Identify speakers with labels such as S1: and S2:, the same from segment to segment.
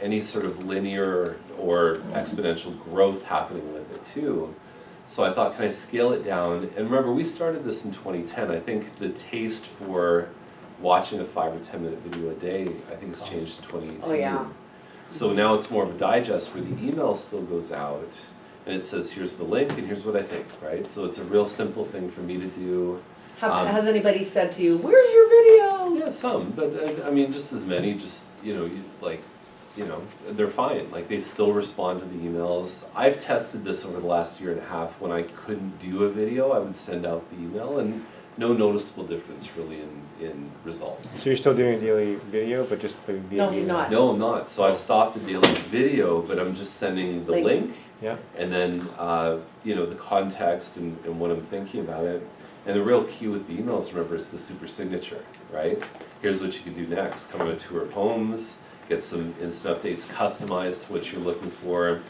S1: any sort of linear or exponential growth happening with it too. So I thought, can I scale it down? And remember, we started this in 2010. I think the taste for watching a 5 or 10 minute video a day, I think, has changed in 2018.
S2: Oh, yeah.
S1: So now it's more of a digest where the email still goes out and it says, here's the link and here's what I think, right? So it's a real simple thing for me to do.
S2: Has anybody said to you, where's your video?
S1: Yeah, some, but I mean, just as many, just, they're fine. Like, they still respond to the emails. I've tested this over the last year and a half. When I couldn't do a video, I would send out the email, and no noticeable difference really in results.
S3: So you're still doing a daily video, but just via
S2: No, he's
S3: email?
S2: not.
S1: No, I'm not. So I've stopped the daily video, but I'm just sending the link
S3: Yeah.
S1: and then, the context and what I'm thinking about it. And the real key with the emails, remember, is the super signature, right? Here's what you can do next. Come on a tour of homes, get some instant updates customized to what you're looking for,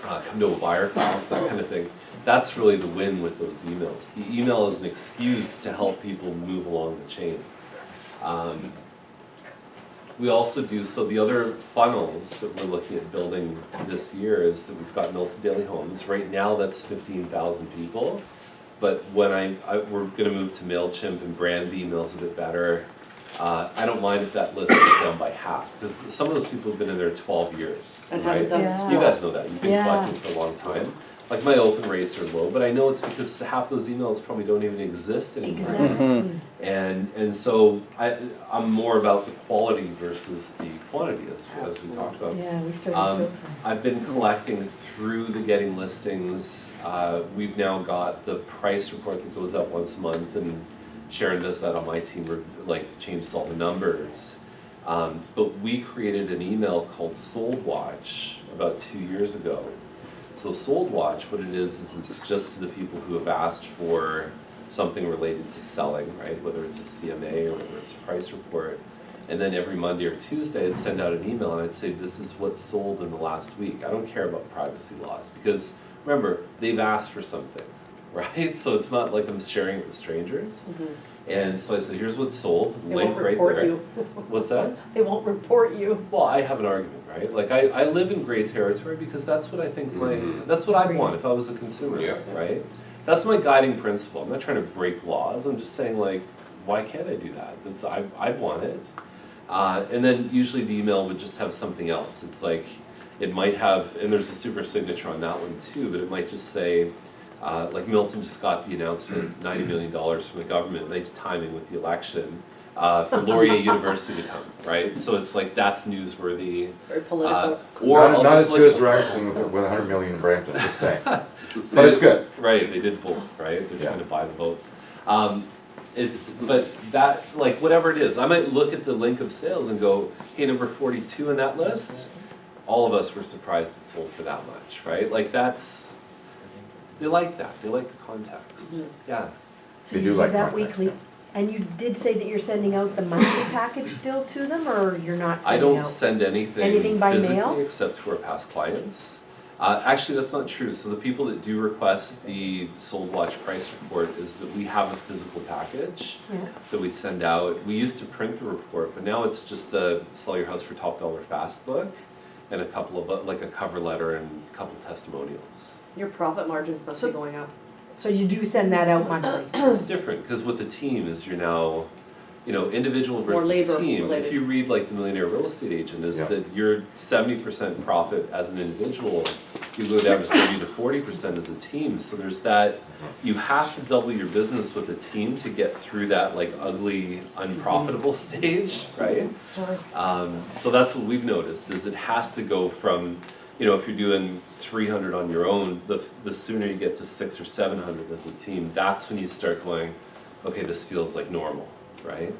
S1: come to a buyer class, that kind of thing. That's really the win with those emails. The email is an excuse to help people move along the chain. We also do, so the other funnels that we're looking at building this year is that we've got Milton Daily Homes. Right now that's 15,000 people. But when we're gonna move to MailChimp and brand the emails a bit better, I don't mind if that list goes down by half, because some of those people have been in there 12 years,
S2: And
S1: right?
S2: haven't done
S4: Yeah.
S2: stuff.
S1: You guys know that, you've been
S4: Yeah.
S1: collecting for a long time. Like, my open rates are low, but I know it's because half those emails probably don't even exist anymore.
S4: Exactly.
S1: And so I'm more about the quality versus the quantity, as we talked about.
S4: Yeah, we started
S1: I've been collecting through the Getting Listings. We've now got the price report that goes up once a month, and Sharon does that on my team, changes all the numbers. But we created an email called Sold Watch about 2 years ago. So Sold Watch, what it is it's just to the people who have asked for something related to selling, right? Whether it's a CMA or whether it's a price report. And then every Monday or Tuesday, I'd send out an email and I'd say, this is what's sold in the last week. I don't care about privacy laws, because remember, they've asked for something, right? So it's not like I'm sharing it with strangers. And so I said, here's what's sold,
S2: They
S1: link
S2: won't
S1: right
S2: report
S1: there.
S2: you.
S1: What's that?
S2: They won't report you.
S1: Well, I have an argument, right? Like, I live in gray territory because that's what I think that's what I'd want if I was a consumer,
S5: Yeah.
S1: right? That's my guiding principle. I'm not trying to break laws. I'm just saying, like, why can't I do that? I'd want it. And then usually the email would just have something else. It's like, it might have, and there's a super signature on that one too, but it might just say, like, Milton just got the announcement, $90 million from the government, nice timing with the election, for Laurier University to come, right? So it's like, that's newsworthy.
S2: Very political.
S1: Or I'll
S5: Not
S1: just
S5: as
S1: look
S5: good as
S1: at-
S5: Rexon with 100 million in Brampton, just saying.
S1: So
S5: But it's good.
S1: Right, they did both, right? They're
S5: Yeah.
S1: trying to buy the votes. But that, like, whatever it is, I might look at the link of sales and go, hey, number 42 in that list, all of us were surprised it sold for that much, right? Like, they like that, they like the context, yeah.
S4: So
S5: They
S4: you
S5: do
S4: do
S5: like
S4: that
S5: context,
S4: weekly, and you did say that you're sending out the monthly package still to them, or you're not
S1: I
S4: sending
S1: don't
S4: out?
S1: send anything
S4: Anything by
S1: physically
S4: mail?
S1: except to our past clients. Actually, that's not true. So the people that do request the Sold Watch price report is that we have a physical package
S4: Yeah.
S1: that we send out. We used to print the report, but now it's just a Sell Your House for Top Dollar Fast book and a couple of, like, a cover letter and a couple testimonials.
S2: Your profit margins must be going up.
S4: So you do send that out monthly?
S1: It's different, because with the team is you're now, individual
S2: More
S1: versus
S2: labor
S1: team.
S2: related.
S1: If you read, like, The Millionaire Real Estate Agent, is
S5: Yeah.
S1: that you're 70% profit as an individual, you go down to 30 to 40% as a team. So there's that, you have to double your business with a team to get through that, like, ugly, unprofitable stage, right? So that's what we've noticed, is it has to go from, if you're doing 300 on your own, the sooner you get to 600 or 700 as a team, that's when you start going, okay, this feels like normal, right?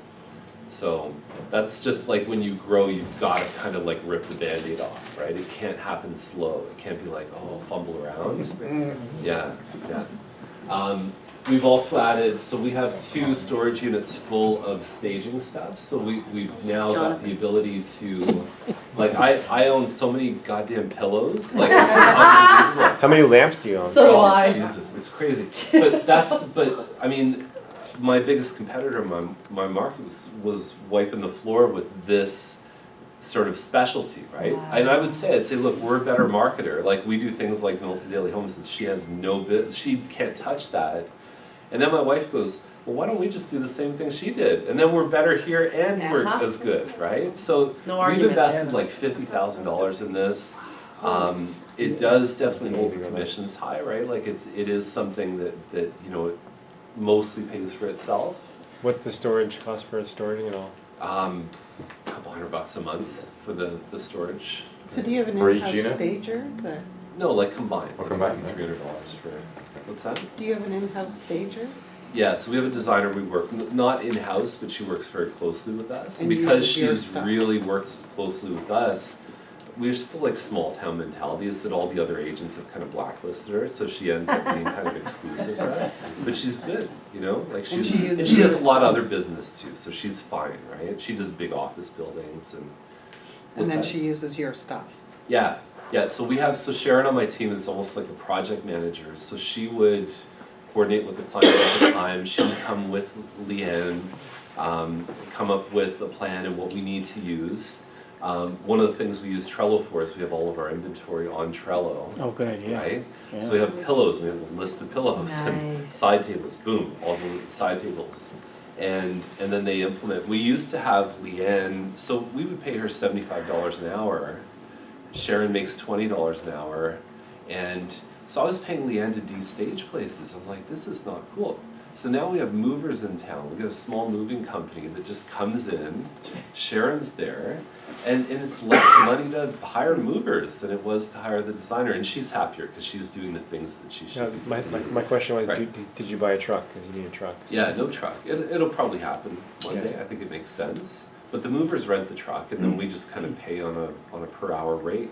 S1: So that's just like, when you grow, you've got to kind of like rip the Band-Aid off, right? It can't happen slow. It can't be like, oh, fumble around. Yeah. We've also added, so we have 2 storage units full of staging stuff. So we've now got the ability to, like, I own so many goddamn pillows. Like, it's unbelievable.
S3: How many lamps do you own?
S2: So do
S1: Oh,
S2: I.
S1: Jesus, it's crazy. But I mean, my biggest competitor in my market was wiping the floor with this sort of specialty, right?
S2: Wow.
S1: And I would say, I'd say, look, we're a better marketer. Like, we do things like Milton Daily Homes, and she has no bit, she can't touch that. And then my wife goes, well, why don't we just do the same thing she did? And then we're better here and we're
S2: Uh-huh.
S1: as good, right? So
S2: No
S1: we've
S2: argument
S1: invested
S2: there.
S1: like $50,000 in this. It does definitely hold the commissions high, right? Like it is something that you know, it mostly pays for itself.
S3: What's the storage cost for storing it all?
S1: A couple $100 a month for the storage.
S6: So do you have an
S5: For each
S6: in-house
S5: unit?
S6: stager?
S1: No, like combined.
S5: Oh, combined,
S1: Like $300 for, what's that?
S6: Do you have an in-house stager?
S1: Yeah, so we have a designer we work, not in-house, but she works very closely with us. And
S6: And
S1: because
S6: uses your
S1: she's
S6: stuff.
S1: really works closely with us, we're still like small town mentalities that all the other agents have kind of blacklisted her, so she ends up being kind of exclusive to us. But she's good, you know, like
S6: And
S1: she's,
S6: she uses
S1: and she has a
S6: your
S1: lot of
S6: stuff.
S1: other business too, so she's fine, right? She does big office buildings and.
S6: And
S1: What's
S6: then
S1: that?
S6: she uses your stuff?
S1: Yeah, yeah, so so Sharon on my team is almost like a project manager, so she would coordinate with the client at the time, she would come with Leanne, come up with a plan and what we need to use. One of the things we use Trello for is we have all of our inventory on Trello,
S7: Oh, good idea.
S1: right?
S7: Yeah.
S1: So we have pillows, we have a list of pillows and
S4: Nice.
S1: side tables, boom, all the side tables. And then they implement, we used to have Leanne, so we would pay her $75 an hour. Sharon makes $20 an hour. And so I was paying Leanne to de-stage places. I'm like, this is not cool. So now we have movers in town. We got a small moving company that just comes in, Sharon's there, and it's less money to hire movers than it was to hire the designer. And she's happier because she's doing the things that she
S3: Yeah,
S1: should be
S3: my
S1: doing.
S3: question was,
S1: Right.
S3: did you buy a truck? Because you need a truck.
S1: Yeah, no truck. It'll probably happen one
S3: Yeah.
S1: day. I think it makes sense. But the movers rent the truck, and then we just kind of pay on a per hour rate.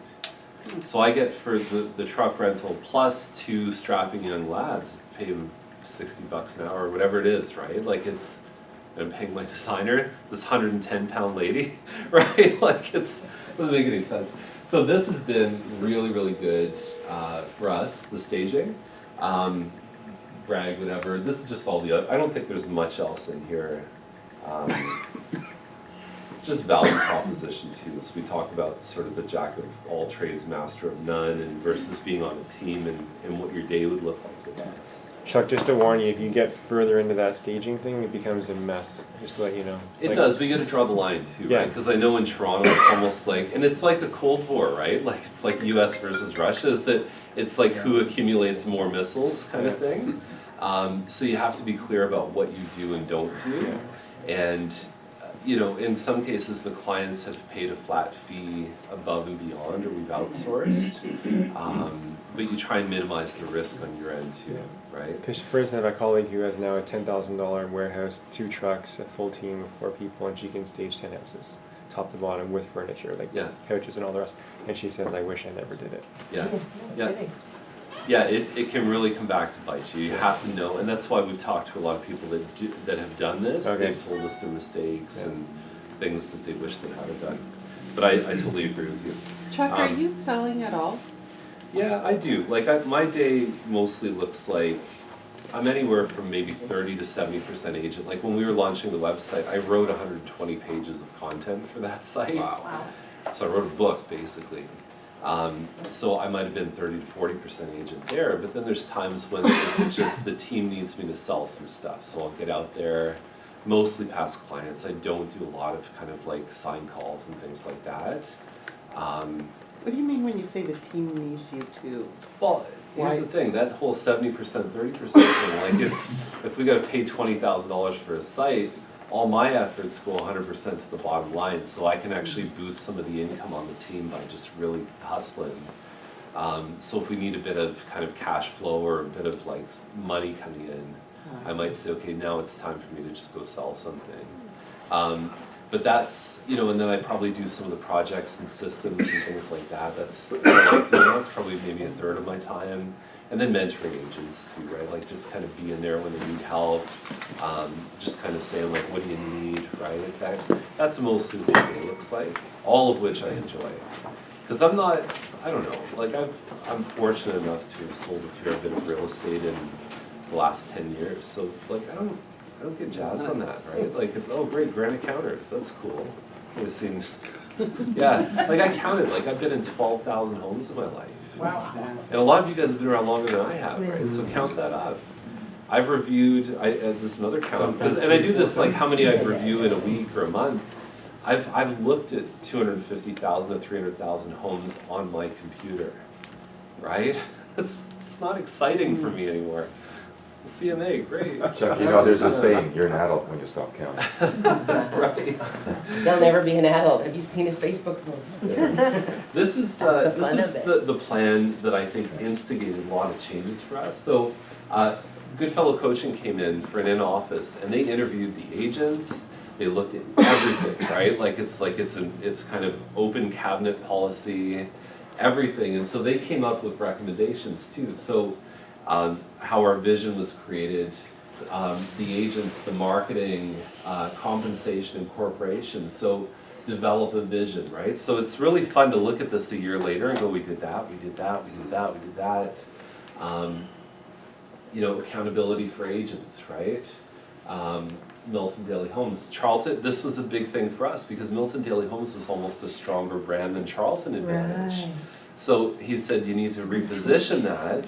S1: So I get for the truck rental plus 2 strapping young lads, pay them $60 an hour or whatever it is, right? Like I'm paying my designer, this 110-pound lady, right? Like it doesn't make any sense. So this has been really, really good for us, the staging. Brag, whatever. This is just all the other, I don't think there's much else in here. Just value proposition too, as we talk about sort of the jack of all trades, master of none, and versus being on a team and what your day would look like with us.
S3: Chuck, just to warn you, if you get further into that staging thing, it becomes a mess, just to let you know.
S1: It
S3: Like,
S1: does, we gotta draw the line too,
S3: Yeah.
S1: right? Because I know in Toronto, it's almost like, and it's like a Cold War, right? Like, it's like US versus Russia, is that it's like who accumulates more missiles kind of thing. So you have to be clear about what you do and don't do. And, you know, in some cases, the clients have paid a flat fee above and beyond, or we've outsourced. But you try and minimize the risk on your end too, right?
S3: Because for instance, I have a colleague who has now a $10,000 warehouse, 2 trucks, a full team of 4 people, and she can stage 10 houses, top to bottom, with furniture, like
S1: Yeah.
S3: couches and all the rest. And she says, I wish I never did it.
S1: Yeah,
S4: No
S1: yeah.
S4: kidding.
S1: Yeah, it can really come back to bite you. You have to know, and that's why we've talked to a lot of people that have done this.
S3: Okay.
S1: They've told us their mistakes
S3: Yeah.
S1: and things that they wish they had done. But I totally agree with you.
S6: Chuck, are
S1: Um,
S6: you selling at all?
S1: Yeah, I do. Like my day mostly looks like I'm anywhere from maybe 30 to 70% agent. Like when we were launching the website, I wrote 120 pages of content for that site.
S4: Wow.
S1: So I wrote a book basically. So I might have been 30 to 40% agent there, but then there's times when it's just the team needs me to sell some stuff. So I'll get out there, mostly past clients. I don't do a lot of kind of like sign calls and things like that.
S6: What do you mean when you say the team needs you to?
S1: Well, here's
S6: Why?
S1: the thing, that whole 70%, 30% thing, like if we gotta pay $20,000 for a site, all my efforts go 100% to the bottom line, so I can actually boost some of the income on the team by just really hustling. So if we need a bit of kind of cash flow or a bit of like money coming in, I might say, okay, now it's time for me to just go sell something. But that's, you know, and then I probably do some of the projects and systems and things like that. That's what I like doing. That's probably maybe a third of my time. And then mentoring agents too, right? Like just kind of being there when they need help. Just kind of saying like, what do you need, right? That's mostly what the day looks like. All of which I enjoy. Because I'm not, I don't know, like I'm fortunate enough to have sold a fair bit of real estate in the last 10 years. So like I don't get jazzed on that, right? Like it's, oh great, granite counters, that's cool. I've seen Yeah, like I counted, like I've been in 12,000 homes in my life.
S6: Wow.
S1: And a lot of you guys have been around longer than I have, right? So count that up. I've reviewed, this is another count, and I do this like how many I review in a week or a month. I've looked at 250,000 to 300,000 homes on my computer, right? It's not exciting for me anymore. CMA, great.
S5: Chuck, you know, there's a saying, you're an adult when you stop counting.
S1: Right.
S7: They'll never be an adult. Have you seen his Facebook posts?
S1: This is
S7: That's the fun
S1: this is
S7: of
S1: the plan that I think instigated a lot of changes for us. So, Goodfellow Coaching came in for an in-office, and they interviewed the agents. They looked at everything, right? It's kind of open cabinet policy, everything, and so they came up with recommendations too. So, how our vision was created, the agents, the marketing, compensation, and corporation. So develop a vision, right? So it's really fun to look at this a year later and go, we did that, we did that, we did that, we did that. Accountability for agents, right? Milton Daily Homes. Charlton, this was a big thing for us because Milton Daily Homes was almost a stronger brand than Charlton Advantage.
S2: Right.
S1: So he said, you need to reposition that.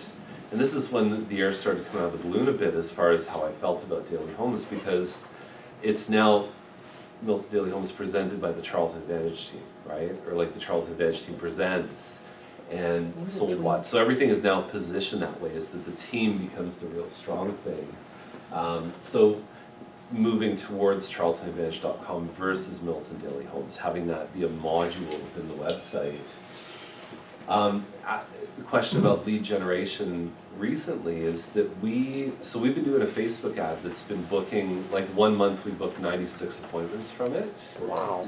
S1: And this is when the air started coming out of the balloon a bit as far as how I felt about Daily Homes, because it's now Milton Daily Homes presented by the Charlton Advantage team, right? Or like the Charlton Advantage team presents and Sold Watch. So everything is now positioned that way, is that the team becomes the real strong thing. So moving towards charltonadvantage.com versus Milton Daily Homes, having that be a module within the website. The question about lead generation recently is that we've been doing a Facebook ad that's been booking, like 1 month we booked 96 appointments from it.
S7: Wow.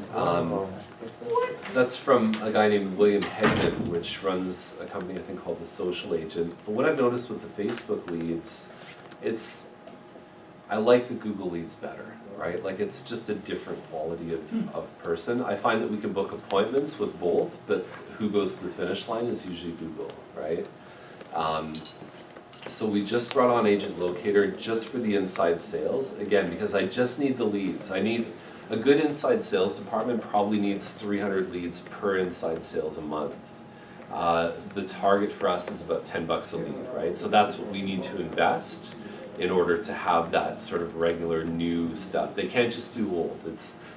S1: That's from a guy named William Hedman, which runs a company I think called The Social Agent. But what I've noticed with the Facebook leads, I like the Google leads better, right? Like it's just a different quality of person. I find that we can book appointments with both, but who goes to the finish line is usually Google, right? So we just brought on Agent Locator just for the inside sales, again, because I just need the leads. I need a good inside sales department probably needs 300 leads per inside sales a month. The target for us is about $10 a lead, right? So that's what we need to invest in order to have that sort of regular new stuff. They can't just do old.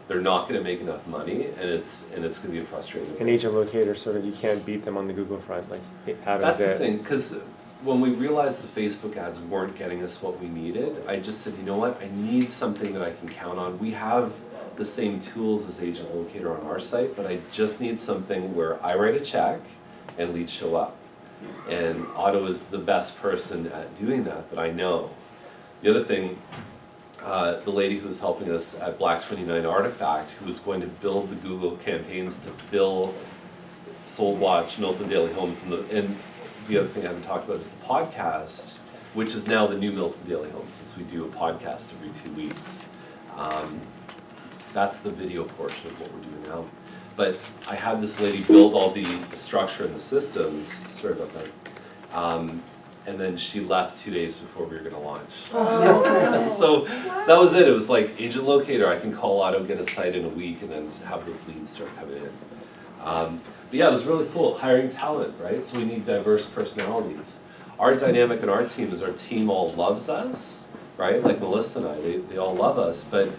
S1: They're not going to make enough money, and it's going to be frustrating.
S3: An agent locator, sort of, you can't beat them on the Google front, like Adam
S1: That's
S3: said.
S1: the thing, because when we realized the Facebook ads weren't getting us what we needed, I just said, you know what, I need something that I can count on. We have the same tools as Agent Locator on our site, but I just need something where I write a check and leads show up. And Otto is the best person at doing that I know. The other thing, the lady who was helping us at Black 29 Artifact, who was going to build the Google campaigns to fill Sold Watch, Milton Daily Homes, and the other thing I haven't talked about is the podcast, which is now the new Milton Daily Homes, as we do a podcast every 2 weeks. That's the video portion of what we're doing now. But I had this lady build all the structure and the systems, sorry about that, and then she left 2 days before we were going to launch. So that was it. It was like Agent Locator. I can call Otto, get a site in a week, and then have those leads start coming in. But yeah, it was really cool. Hiring talent, right? So we need diverse personalities. Our dynamic in our team is our team all loves us, right? Like Melissa and I, they all love us, but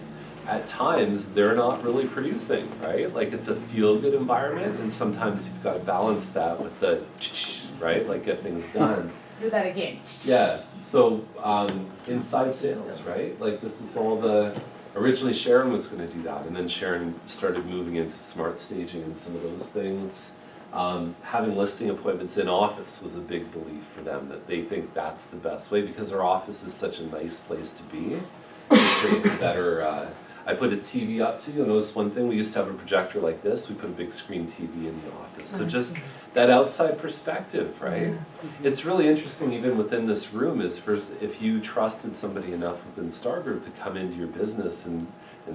S1: at times they're not really producing, right? Like it's a feel-good environment, and sometimes you've got to balance that with the right? Like get things done.
S2: Do that again.
S1: Yeah, so inside sales, right? Like this is all originally Sharon was gonna do that, and then Sharon started moving into smart staging and some of those things. Having listing appointments in office was a big belief for them, that they think that's the best way because our office is such a nice place to be. It creates a better, I put a TV up too. You'll notice one thing, we used to have a projector like this, we put a big screen TV in the office. So just that outside perspective, right? It's really interesting even within this room is if you trusted somebody enough within Star Group to come into your business and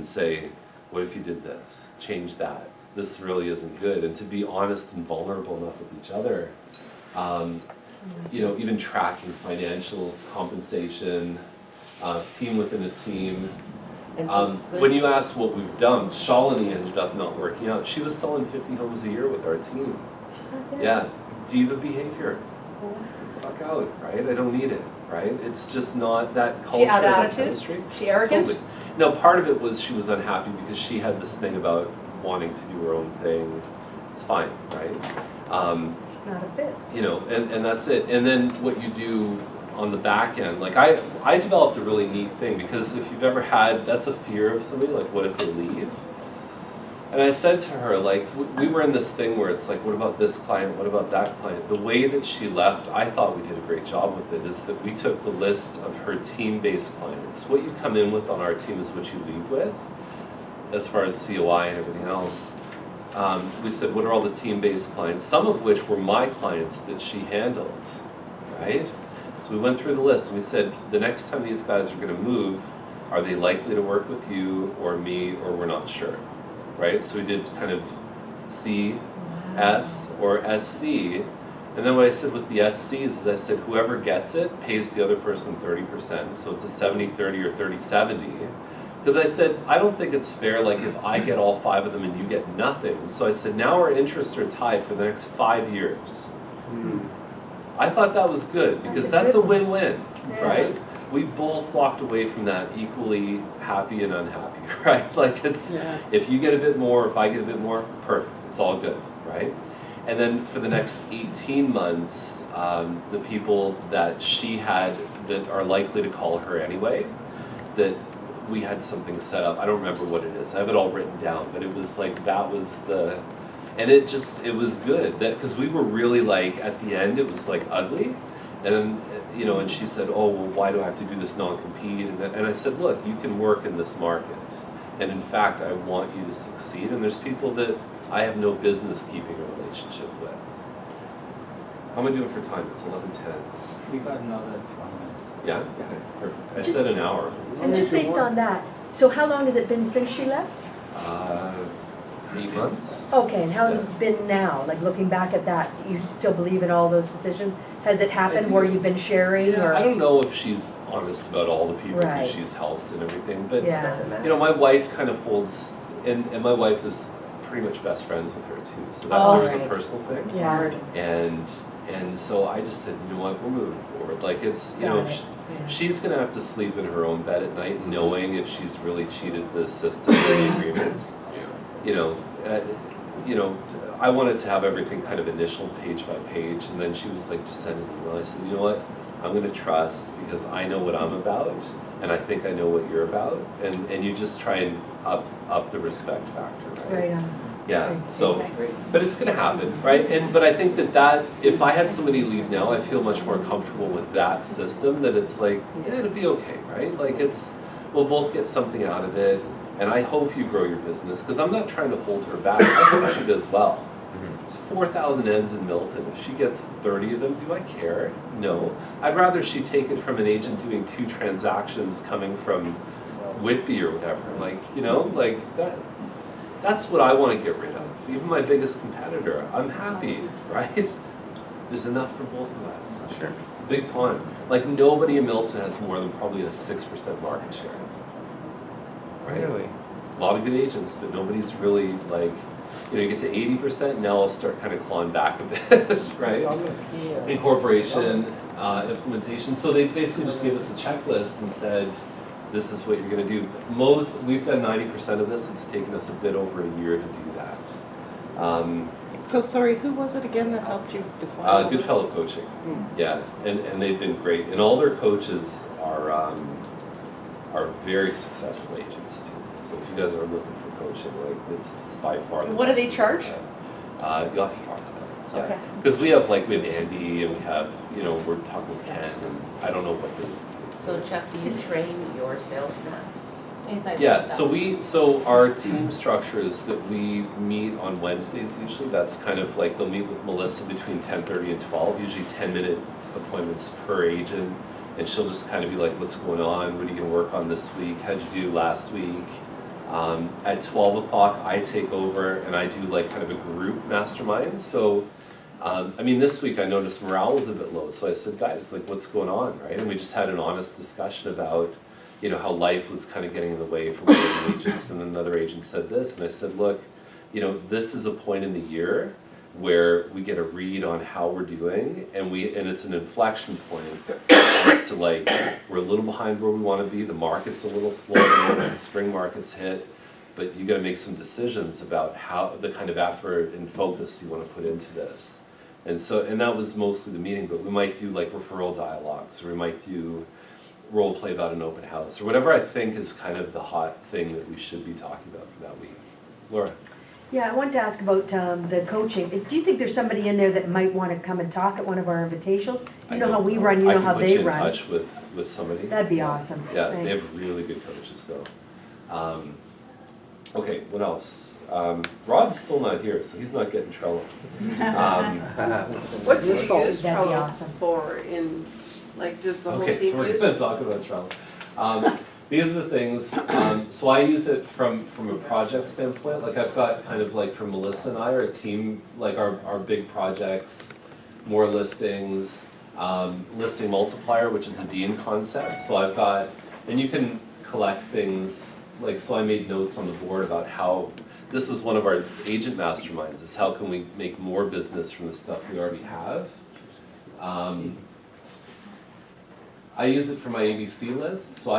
S1: say, what if you did this, change that, this really isn't good, and to be honest and vulnerable enough with each other. Even tracking financials, compensation, team within a team,
S7: And so,
S1: When
S7: good.
S1: you ask what we've done, Shalini ended up not working out. She was selling 50 homes a year with our team. Yeah, diva behavior. Fuck out, right? I don't need it, right? It's just not that culture.
S2: She out of
S1: that
S2: attitude?
S1: chemistry.
S2: She arrogant?
S1: Totally. No, part of it was she was unhappy because she had this thing about wanting to do her own thing. It's fine, right?
S4: It's not a fit.
S1: You know, and that's it. And then what you do on the back end, like I developed a really neat thing because if you've ever had, that's a fear of somebody, like what if they leave? And I said to her, like, we were in this thing where it's like, what about this client? What about that client? The way that she left, I thought we did a great job with it, is that we took the list of her team-based clients. What you come in with on our team is what you leave with, as far as COI and everything else. We said, what are all the team-based clients? Some of which were my clients that she handled, right? So we went through the list and we said, the next time these guys are gonna move, are they likely to work with you or me, or we're not sure, right? So we did kind of C, S, or SC. And then what I said with the SCs is I said, whoever gets it pays the other person 30%. So it's a 70-30 or 30-70. Because I said, I don't think it's fair, like if I get all 5 of them and you get nothing. So I said, now our interests are tied for the next 5 years. I thought that was good, because that's a win-win, right? We both walked away from that equally happy and unhappy, right? Like it's,
S6: Yeah.
S1: if you get a bit more, if I get a bit more, perfect, it's all good, right? And then for the next 18 months, the people that she had that are likely to call her anyway, that we had something set up. I don't remember what it is. I have it all written down, but it was like, that was the, and it was good. That, because we were really like, at the end, it was like ugly. And then, you know, and she said, oh, well, why do I have to do this non-compete? And I said, look, you can work in this market. And in fact, I want you to succeed. And there's people that I have no business keeping a relationship with. How am I doing for time? It's 11:10.
S8: We got another 20 minutes.
S1: Yeah? Okay, perfect. I said an hour.
S4: And just based on that, so how long has it been since she left?
S1: 8 months?
S4: Okay, and how's it been now? Like looking back at that, you still believe in all those decisions? Has it happened
S1: do.
S4: where you've been sharing
S1: Yeah,
S4: or?
S1: I don't know if she's honest about all the people
S4: Right.
S1: who she's helped and everything, but
S4: Yeah.
S7: Doesn't matter.
S1: you know, my wife kind of holds, and my wife is pretty much best friends with her too, so that
S2: Oh,
S1: there was a
S4: right.
S1: personal thing.
S4: Yeah.
S1: And so I just said, you know what, we're moving forward. Like it's, you know,
S4: Got it. Yeah.
S1: she's gonna have to sleep in her own bed at night, knowing if she's really cheated the system or the agreement. You know, I wanted to have everything kind of initial page by page, and then she was like, just send an email. I said, you know what, I'm gonna trust because I know what I'm about, and I think I know what you're about, and you just try and up the respect factor, right?
S4: Right on.
S1: Yeah,
S4: Right.
S1: so, but it's gonna happen, right? But I think that if I had somebody leave now, I feel much more comfortable with that system, that it's like, yeah, it'll be okay, right? Like we'll both get something out of it, and I hope you grow your business, because I'm not trying to hold her back, I hope she does well. There's 4,000 ends in Milton, if she gets 30 of them, do I care? No. I'd rather she take it from an agent doing 2 transactions coming from Whitby or whatever, like, you know, like that's what I want to get rid of. Even my biggest competitor, I'm happy, right? There's enough for both of us.
S5: Sure.
S1: Big pond. Like nobody in Milton has more than probably a 6% market share. Right?
S3: Really?
S1: A lot of good agents, but nobody's really like, you know, you get to 80%, now I'll start kind of clawing back a bit, right? Incorporation, implementation. So they basically just gave us a checklist and said, this is what you're gonna do. We've done 90% of this, it's taken us a bit over a year to do that.
S6: So sorry, who was it again that helped you define? all that?
S1: Goodfellow Coaching, yeah, and they've been great, and all their coaches are very successful agents too. So if you guys are looking for coaching, like it's by far the
S2: What do
S1: best
S2: they
S1: we've
S2: charge?
S1: had. You'll have to talk to them. Yeah.
S2: Okay.
S1: Because we have Andy and we have, you know, we're talking with Ken, and I don't know what they.
S7: So Chuck, do you train your sales staff?
S9: Inside
S1: Yeah,
S9: sales
S1: so our team structure is that we meet on Wednesdays usually. That's kind of like, they'll meet with Melissa between 10:30 and 12, usually 10-minute appointments per agent. And she'll just kind of be like, what's going on? What are you gonna work on this week? How'd you do last week? At 12 o'clock, I take over and I do like kind of a group mastermind. So, I mean, this week I noticed morale was a bit low. So I said, guys, like what's going on, right? And we just had an honest discussion about, you know, how life was kind of getting in the way for one of the agents, and then another agent said this, and I said, look, you know, this is a point in the year where we get a read on how we're doing, and it's an inflection point as to like, we're a little behind where we want to be, the market's a little slower, the spring market's hit, but you gotta make some decisions about how, the kind of effort and focus you wanna put into this. And so, and that was mostly the meeting, but we might do like referral dialogues, or we might do role play about an open house, or whatever I think is kind of the hot thing that we should be talking about for that week. Laura?
S4: Yeah, I wanted to ask about the coaching. Do you think there's somebody in there that might want to come and talk at one of our invitations? You know how we run, you know how they
S1: I
S4: run.
S1: can put you in touch with somebody.
S4: That'd be awesome.
S1: Yeah, they
S4: Thanks.
S1: have really good coaches though. Okay, what else? Rod's still not here, so he's not getting Trello.
S2: What do you use
S4: That'd be
S2: Trello
S4: awesome.
S2: for in, like, does the whole
S1: Okay, so
S2: team
S1: we're
S2: use?
S1: gonna talk about Trello. These are the things, so I use it from a project standpoint, like I've got kind of like from Melissa and I, our team, like our big projects, more listings, listing multiplier, which is a Dean concept, so I've got, and you can collect things, like, so I made notes on the board about how, this is one of our agent masterminds, is how can we make more business from the stuff we already have. I use it for my ABC list, so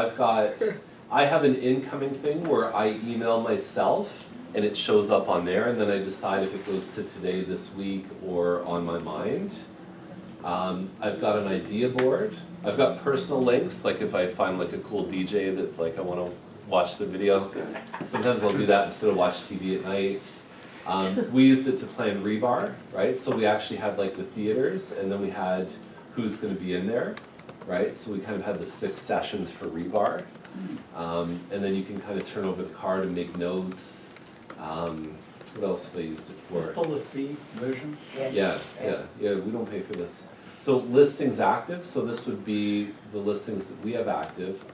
S1: I have an incoming thing where I email myself and it shows up on there, and then I decide if it goes to today, this week, or on my mind. I've got an idea board. I've got personal links, like if I find like a cool DJ that like I wanna watch the video. Sometimes I'll do that instead of watch TV at night. We used it to plan Rebar, right? So we actually had like the theaters, and then we had who's gonna be in there. Right, so we kind of had the 6 sessions for Rebar, and then you can kind of turn over the card and make notes. What else have I used it
S8: Is
S1: for?
S8: this still the free version?
S1: Yeah, we don't pay for this. So listings active, so this would be the listings that we have active.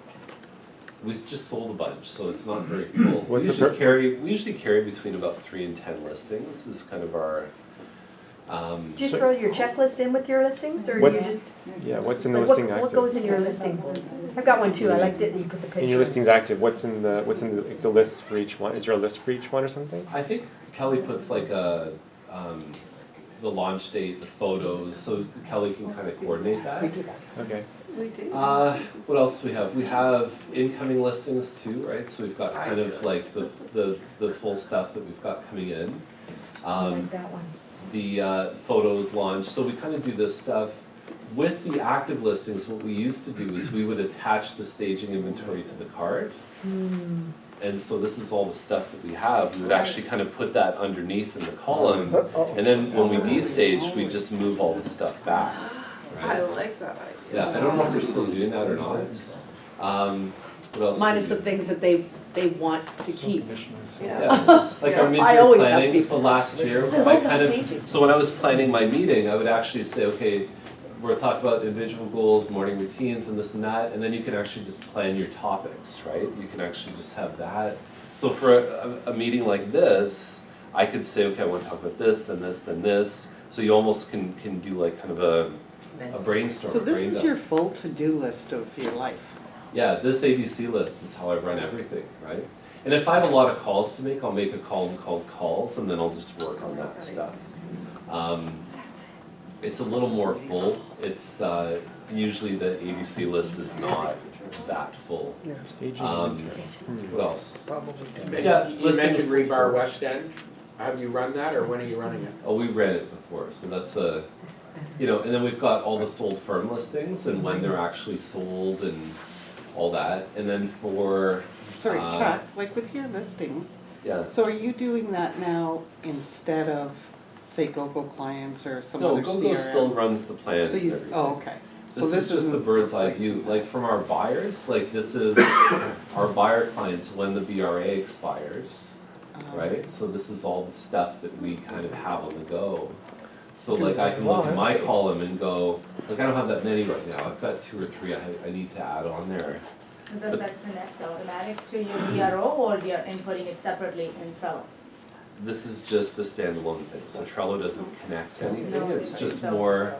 S1: We just sold a bunch, so it's not very full.
S3: What's
S1: We
S3: the
S1: usually carry between about 3 and 10 listings is kind of our,
S4: Do you throw your checklist in with your listings, or do you
S3: What's-
S4: just,
S3: Yeah, what's in the
S4: like,
S3: listing
S4: what
S3: active?
S4: goes in your listing? I've got one too, I like that you put the picture.
S3: In your listings active, what's in the like, the list for each one? Is there a list for each one or something?
S1: I think Kelly puts like the launch date, the photos, so Kelly can kind of coordinate that.
S3: Okay.
S2: We do.
S1: What else do we have? We have incoming listings too, right? So we've got kind of like the full stuff that we've got coming in.
S4: I like that one.
S1: The photos launch, so we kind of do this stuff. With the active listings, what we used to do is we would attach the staging inventory to the card. And so this is all the stuff that we have. We would actually kind of put that underneath in the column. And then when we destage, we just move all the stuff back,
S2: I
S1: right?
S2: like that idea.
S1: Yeah, I don't know if they're still doing that or not. What else? do
S2: Minus
S1: we
S2: the
S1: do?
S2: things that they want to keep.
S1: Yeah,
S2: Yeah.
S1: like our
S2: Yeah, I
S1: mid-year
S2: always have
S1: planning,
S2: people.
S1: so last year,
S2: I
S1: I
S2: love
S1: kind
S2: that
S1: of,
S2: painting.
S1: so when I was planning my meeting, I would actually say, okay, we're talking about individual goals, morning routines, and this and that, and then you can actually just plan your topics, right? You can actually just have that. So for a meeting like this, I could say, okay, I want to talk about this, then this, then this, so you almost can do like kind of a brainstorm,
S6: So
S1: a
S6: this
S1: brain
S6: is
S1: dump.
S6: your full to-do list of your life.
S1: Yeah, this ABC list is how I run everything, right? And if I have a lot of calls to make, I'll make a column called calls, and then I'll just work on that stuff. It's a little more full. It's usually the ABC list is not that full.
S3: Staging
S1: Um,
S3: inventory.
S1: What else?
S9: Yeah,
S1: Yeah,
S9: you mentioned
S1: listings-
S9: Rebar West End. Have you run that, or when are you running it?
S1: Oh, we ran it before, so that's a, you know, and then we've got all the sold firm listings and when they're actually sold and all that. And then for,
S6: Sorry, Chuck, like with your listings,
S1: yeah.
S6: so are you doing that now instead of, say, GoGo clients or some
S1: No,
S6: other CRM?
S1: GoGo still runs the plans
S6: So
S1: and
S6: you,
S1: everything.
S6: oh, okay. So
S1: This is just the
S6: isn't
S1: bird's eye
S6: replacing
S1: view,
S6: that.
S1: like from our buyers, like this is our buyer clients when the BRA expires, right? So this is all the stuff that we kind of have on the go. So like I can look at my column and go, like I don't have that many right now, I've got 2 or 3 I need to add on there.
S10: Does that connect automatic to your BRO or you're inputting it separately in Trello?
S1: This is just a standalone thing, so Trello doesn't connect to anything,
S10: No,
S1: it's
S10: it's
S1: just
S10: so-
S1: more,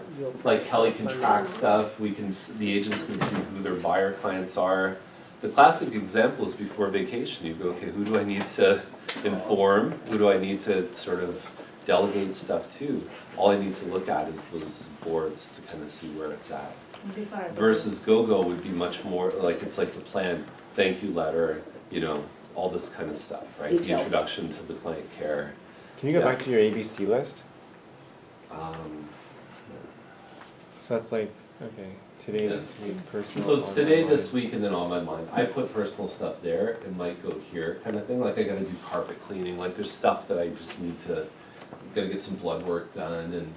S1: like Kelly can track stuff, we can, the agents can see who their buyer clients are. the classic example is before vacation. You go, okay, who do I need to inform? Who do I need to sort of delegate stuff to? All I need to look at is those boards to kind of see where it's at.
S10: Before I go.
S1: Versus GoGo would be much more, like, it's like the plan, thank you letter, you know, all this kind of stuff, right? The
S2: Details.
S1: introduction to the client care.
S3: Can you go
S1: Yeah.
S3: back to your ABC list? So that's like, okay, today, this week, personal.
S1: So it's
S3: on
S1: today,
S3: my
S1: this
S3: mind.
S1: week, and then on my mind. I put personal stuff there, it might go here kind of thing, like I gotta do carpet cleaning, like there's stuff that I just need to, gotta get some blood work done, and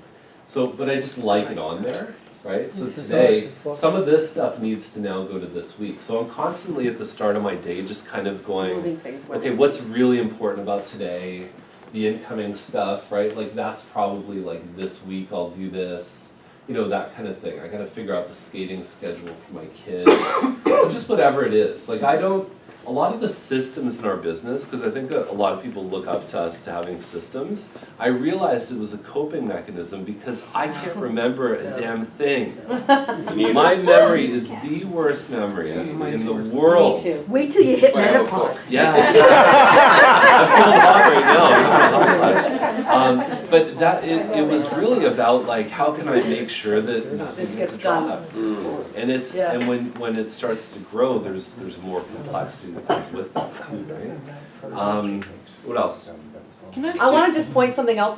S1: so, but I just like it on there, right? So today, some of this stuff needs to now go to this week, so I'm constantly at the start of my day just kind of going,
S2: Moving things with
S1: okay, what's really important about today? The incoming stuff, right? Like that's probably like this week I'll do this, you know, that kind of thing. I gotta figure out the skating schedule for my kids. So just whatever it is. Like a lot of the systems in our business, because I think a lot of people look up to us to having systems, I realized it was a coping mechanism because I can't remember a damn thing. My memory is the worst memory in the world.
S2: Me too.
S4: Wait till you hit
S1: Well,
S4: menopause.
S1: Yeah. I feel hot right now. But that it was really about like how can I make sure that nothing
S2: This
S1: gets
S2: gets done.
S1: dropped. And it's
S2: Yeah.
S1: and when it starts to grow, there's more complexity that comes with that too, right? What else?
S6: Can I
S2: I
S6: ask
S2: wanna just point something out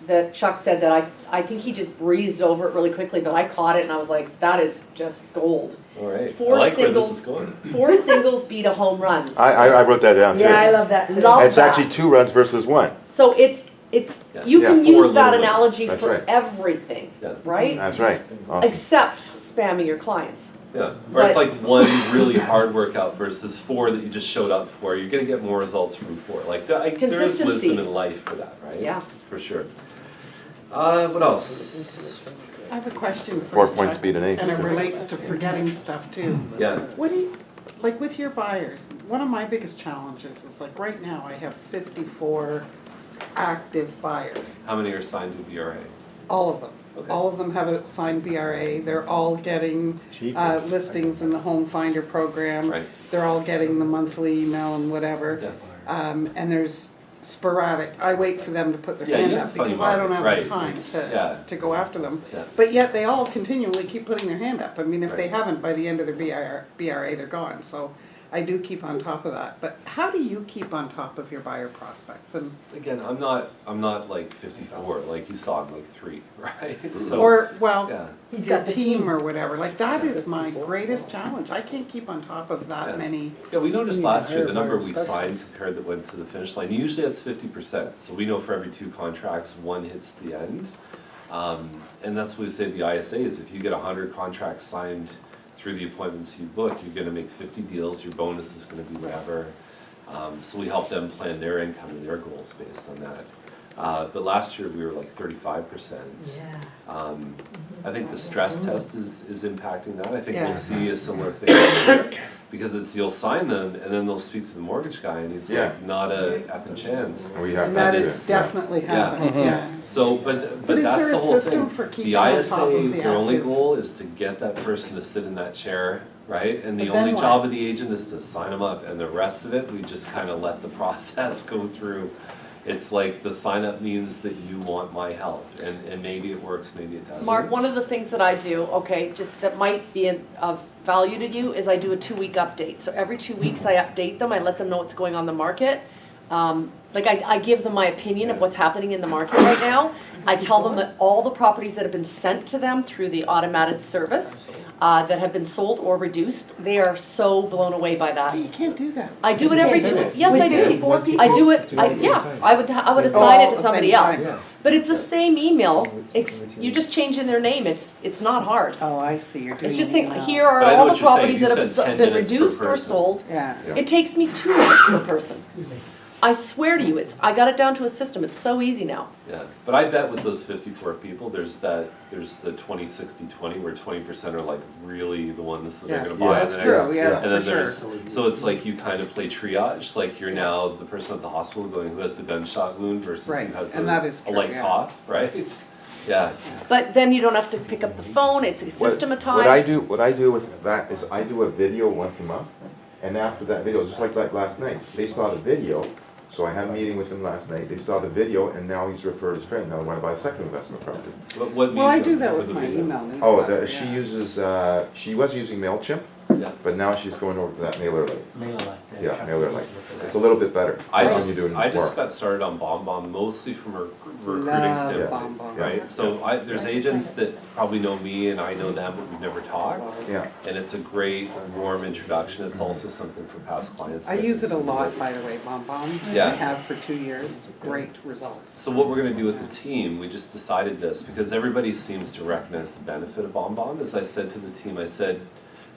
S2: that Chuck said that I think he just breezed over it really quickly, but I caught it and I was like, that is just gold.
S1: All right. I
S2: Four
S1: like where this is
S2: singles.
S1: going.
S2: 4 singles beat a home run.
S5: I wrote that down too.
S4: Yeah, I love that too.
S2: Love
S5: It's
S2: that.
S5: actually 2 runs versus 1.
S2: So it's,
S1: Yeah.
S2: you
S5: Yeah.
S2: can
S1: 4
S2: use that
S1: little wins.
S2: analogy
S5: That's
S2: for
S5: right.
S2: everything,
S1: Yeah.
S2: right?
S5: That's right. Awesome.
S2: Except spamming your clients.
S1: Yeah, or it's
S2: But-
S1: like one really hard workout versus 4 that you just showed up for. You're gonna get more results from 4. Like there is
S2: Consistency.
S1: wisdom in life for that, right?
S2: Yeah.
S1: For sure. What else?
S6: I have a question for
S5: 4
S6: you,
S5: point
S6: Chuck,
S5: speed and ace.
S6: and it relates to forgetting stuff too.
S1: Yeah.
S6: What do you, like with your buyers, one of my biggest challenges is like right now I have 54 active buyers,
S1: How many are signed to BRA?
S6: all of them.
S1: Okay.
S6: All of them have a signed BRA, they're all getting
S3: Jeepers.
S6: listings in the Home Finder program.
S1: Right.
S6: They're all getting the monthly email and whatever.
S1: Yeah.
S6: And there's sporadic, I wait for them to put their
S1: Yeah,
S6: hand
S1: you
S6: up
S1: have funny
S6: because I don't
S1: market,
S6: have
S1: right,
S6: the time
S1: it's- yeah.
S6: to go after them.
S1: Yeah.
S6: But yet they all continually keep putting their hand up. I mean, if they
S1: Right.
S6: haven't by the end of their BRA, they're gone. So I do keep on top of that. But how do you keep on top of your buyer prospects? And
S1: Again, I'm not like 54, like you saw I'm like 3, right? So,
S6: or well,
S1: yeah.
S4: He's
S6: your
S4: got the
S6: team
S4: team.
S6: or whatever. Like that is my greatest challenge. I can't keep on top of that
S1: Yeah.
S6: many.
S1: Yeah, we noticed
S3: You need to
S1: last year,
S3: hire
S1: the number
S3: buyers
S1: we
S3: specialists.
S1: signed compared that went to the finish line, usually that's 50%. So we know for every 2 contracts, 1 hits the end. And that's what we say at the ISA is if you get 100 contracts signed through the appointments you book, you're gonna make 50 deals, your bonus is gonna be whatever. So we help them plan their income and their goals based on that. But last year, we were like 35%.
S4: Yeah.
S1: I think the stress test is impacting that. I think
S6: Yeah.
S1: we'll see a similar thing this year. Because it's, you'll sign them and then they'll speak to the mortgage guy and he's
S5: Yeah.
S1: like, not a effing chance.
S5: We have
S6: And
S5: to
S6: that
S5: do
S6: is
S5: it.
S6: definitely happening. Yeah.
S1: So, but
S6: But is
S1: that's
S6: there
S1: the
S6: a
S1: whole
S6: system
S1: thing.
S6: for keeping
S1: The
S6: on
S1: ISA,
S6: top of the
S1: their only
S6: active?
S1: goal is to get that person to sit in that chair, right? And the
S6: But then
S1: only
S6: what?
S1: job of the agent is to sign them up and the rest of it, we just kind of let the process go through. It's like the sign up means that you want my help and maybe it works, maybe it doesn't.
S2: Mark, one of the things that I do, okay, just that might be of value to you, is I do a 2-week update. So every 2 weeks I update them, I let them know what's going on in the market. Like I give them my opinion of what's happening in the market right now. I tell them that all the properties that have been sent to them through the automated service that have been sold or reduced, they are so blown away by that.
S6: You can't do that.
S2: I do it every yes, I do. I do it, I would assign it to
S6: Oh,
S2: somebody
S6: same
S2: else.
S6: time.
S2: But it's the same email, you just change in their name, it's not hard.
S6: Oh, I see. You're doing
S2: It's just
S6: it
S2: saying,
S6: now.
S2: here are
S1: But I know
S2: all the
S1: what you're saying.
S2: properties
S1: You
S2: that have
S1: spend 10
S2: been
S1: minutes per
S2: reduced or
S1: person.
S2: sold.
S6: Yeah.
S2: It takes me 2 minutes per person. I swear to you, I got it down to a system, it's so easy now.
S1: Yeah, but I bet with those 54 people, there's the 20-60-20 where 20% are like really the ones that
S6: Yeah.
S1: are gonna
S5: Yeah,
S1: buy
S6: That's
S1: the
S6: true,
S1: next.
S6: yeah,
S1: And then
S6: for sure.
S1: there's, so it's like you kind of play triage, like you're now the person at the hospital going who has the gunshot wound versus
S6: Right,
S1: who has
S6: and that is
S1: a
S6: true,
S1: light
S6: yeah.
S1: cough, right? Yeah,
S2: But then you don't have to pick up the phone, it's
S5: What-
S2: systematized.
S5: What I do with that is I do a video once a month, And after that video, just like last night, they saw the video, so I had a meeting with them last night, they saw the video, and now he's referred his friend, now they wanna buy a second investment property.
S1: What
S6: Well, I
S1: medium
S6: do that
S1: for
S6: with
S1: the
S6: my
S1: video?
S6: email
S5: Oh,
S6: newsletter,
S5: she
S6: yeah.
S5: uses, she was using MailChimp,
S1: Yeah.
S5: but now she's going over to that MailerLite.
S8: MailerLite.
S5: Yeah, MailerLite. It's a little bit better.
S1: I
S5: when
S1: just,
S5: you're doing
S1: I just
S5: more.
S1: got started on BombBomb mostly from a recruiting
S6: Love
S1: standpoint,
S6: BombBomb.
S1: right? So there's agents that probably know me and I know them, but we've never talked.
S5: Yeah,
S1: And it's a great, warm introduction. It's also something for past clients.
S6: I
S1: that
S6: use it a
S1: is-
S6: lot, by the way, BombBomb.
S1: Yeah.
S6: I have for 2 years, great results.
S1: So what we're gonna do with the team, we just decided this, because everybody seems to recognize the benefit of BombBomb. As I said to the team, I said,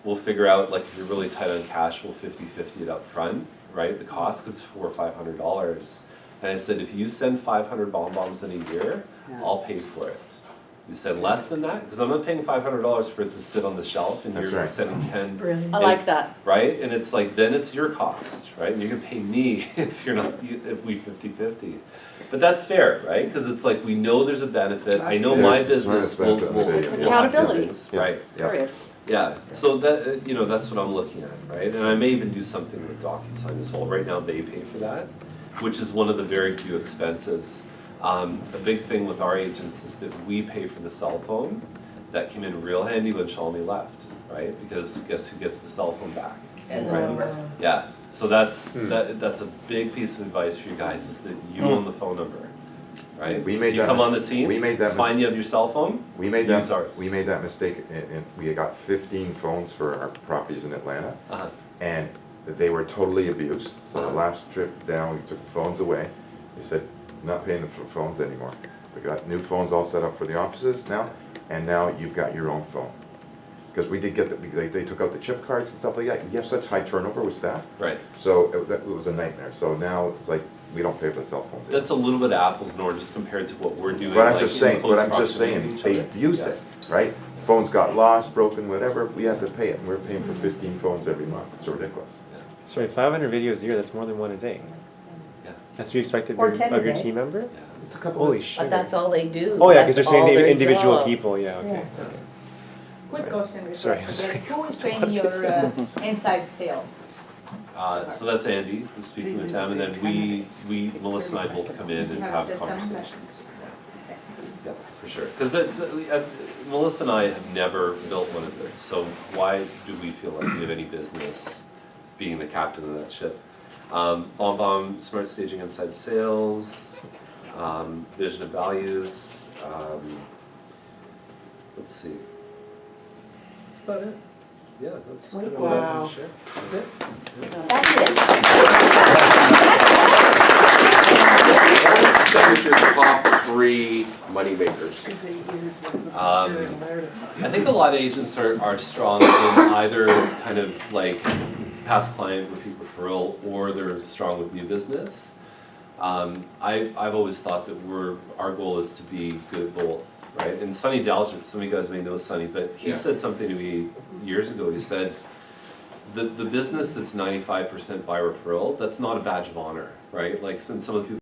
S1: we'll figure out, like, if you're really tight on cash, we'll 50-50 it up front, right? The cost, cause it's $400 or $500. And I said, if you send 500 BombBombs in a year,
S6: Yeah.
S1: I'll pay for it. You said less than that? Cause I'm not paying $500 for it to sit on the shelf and
S5: That's
S1: you're
S5: right.
S1: sending 10.
S4: Brilliant.
S2: I like that.
S1: Right? And it's like, then it's your cost, right? And you're gonna pay me if you're not, if we 50-50. But that's fair, right? Cause it's like, we know there's a benefit. I know my
S5: There's
S1: business will,
S5: benefit in
S1: will.
S5: the
S2: It's
S5: video.
S1: will have
S2: accountability.
S1: things,
S5: Yeah.
S1: Right?
S5: Yeah.
S2: Period.
S1: Yeah, so that, you know, that's what I'm looking at, right? And I may even do something with DocuSign as well. Right now, they pay for that, which is one of the very few expenses. A big thing with our agents is that we pay for the cell phone. That came in real handy when Shalini left, right? Because guess who gets the cell phone back?
S7: And the
S1: Right.
S7: number.
S1: Yeah, so that's a big piece of advice for you guys, is that you own the phone number, right?
S5: We made
S1: You
S5: that
S1: come on the
S5: mis-
S1: team,
S5: we made that
S1: it's fine,
S5: mis-
S1: you have your cell phone,
S5: We made
S1: use
S5: that,
S1: ours.
S5: we made that mistake, and we got 15 phones for our properties in Atlanta,
S1: Uh-huh.
S5: and they were totally abused. So the
S1: Uh-huh.
S5: last trip down, we took the phones away. They said, not paying for phones anymore. We got new phones all set up for the offices now, and now you've got your own phone. Because we did get, they took out the chip cards and stuff like that. You have such high turnover with staff,
S1: Right.
S5: so it was a nightmare. So now it's like, we don't pay for the cell phones anymore.
S1: That's a little bit apples and oranges compared to what we're doing.
S5: But I'm
S1: like,
S5: just
S1: in
S5: saying,
S1: close
S5: but I'm just
S1: proximity
S5: saying,
S1: to
S5: they
S1: each other.
S5: abused
S1: Yeah.
S5: it, right? Phones got lost, broken, whatever, we had to pay it, and we're paying for 15 phones every month, it's ridiculous.
S3: Sorry, 500 videos a year, that's more than one a day.
S1: Yeah.
S3: That's to be expected
S4: Or
S3: of
S4: 10
S3: your
S4: a day.
S3: team member?
S1: Yeah.
S5: It's a couple
S3: Holy
S5: of,
S3: shit.
S7: But that's all they do.
S3: Oh yeah, because
S7: That's
S3: they're saying
S7: all
S3: the
S7: their
S3: individual
S7: job.
S3: people, yeah, okay.
S4: Yeah.
S3: Okay.
S10: Quick
S3: Right.
S10: question before
S3: Sorry,
S10: I forget.
S3: sorry.
S10: Who is training your inside sales?
S1: So that's Andy, who's speaking with them, and then we, Melissa and I both come in and
S10: You have a
S1: have
S10: system?
S1: conversations.
S10: Okay.
S1: Yeah, for sure. Because it's, Melissa and I have never built one of those, so why do we feel like we have any business being the captain of that ship? BombBomb, Smart Staging Inside Sales, Vision of Values, let's see. That's about it. Yeah, that's kind of what I
S6: Wow.
S1: want to share. That's it.
S7: That's it.
S9: What is your top 3 moneymakers?
S1: I think a lot of agents are strong in either kind of like past client, repeat referral, or they're strong with new business. I've always thought that our goal is to be good at both, right? And Sonny Dalgett, some of you guys may know Sonny, but he
S9: Yeah.
S1: said something to me years ago. He said, the business that's 95% by referral, that's not a badge of honor, right? Like, since some of the people